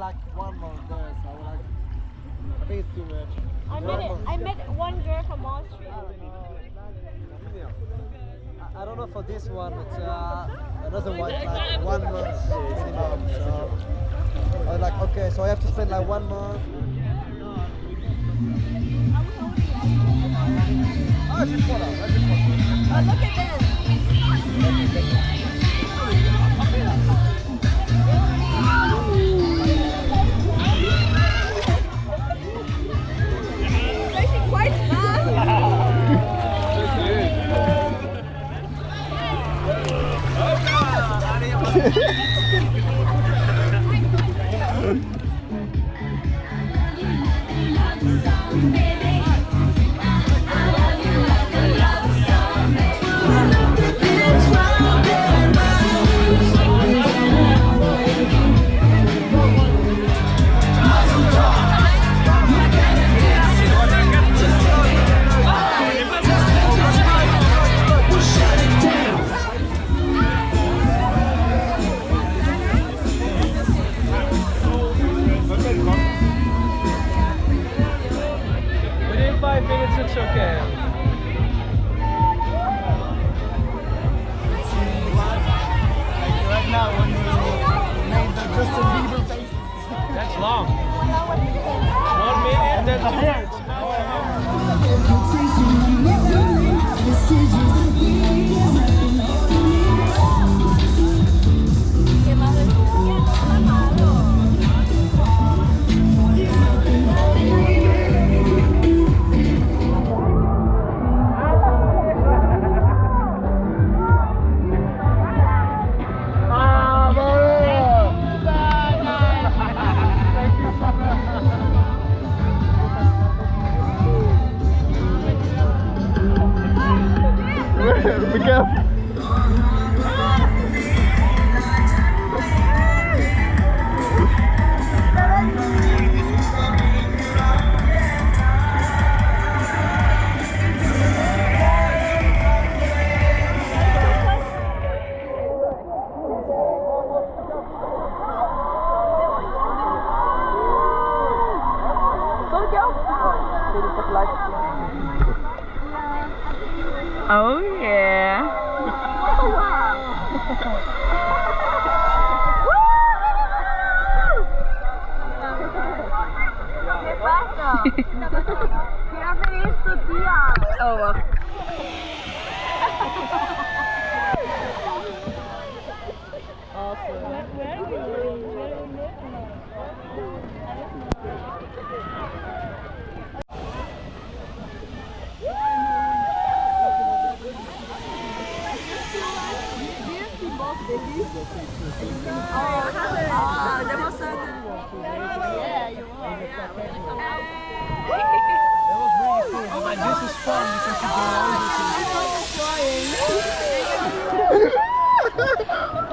like 1 month there, so I think it's too much. I met one girl from Austria. I don't know for this one, it's another one, like 1 month minimum. So I was like, okay, so I have to spend like 1 month. Oh, just follow. Oh, look at this. It's actually quite fast. Within 5 minutes, it's okay. Right now, when you made the Justin Bieber faces. That's long. 1 minute, then 2 minutes. Be careful. Oh yeah. Oh wow. ¿Qué pasa? ¿Qué hace esto, tía? Oh wow. Oh my, this is fun because you go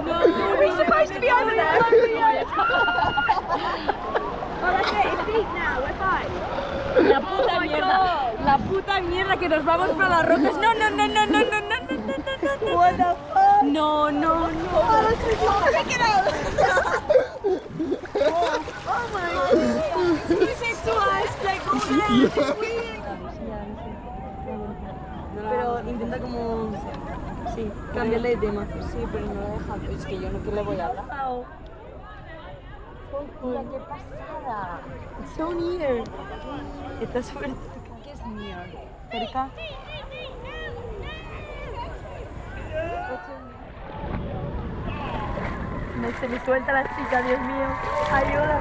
No, we're supposed to be over there. Oh, that's it. It's deep now. We're fine. La puta mierda. La puta mierda que nos vamos para las rocas. No. What the fuck? No. Oh, check it out. Oh my god. He said to us, like, go there. Pero intenta como... Sí, cambiarle de tema. Sí, pero no lo deja. Es que yo no que le voy a hablar. Mira, qué pasada. It's so near. Está súper... ¿Qué es near? cerca. No se me suelta la chica, Dios mío. Ayuda.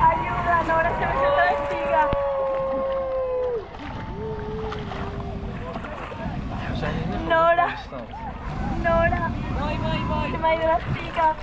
Ayuda, Nora, se me suelta la chica. Nora. Nora. Voy. Se me ha ido la chica.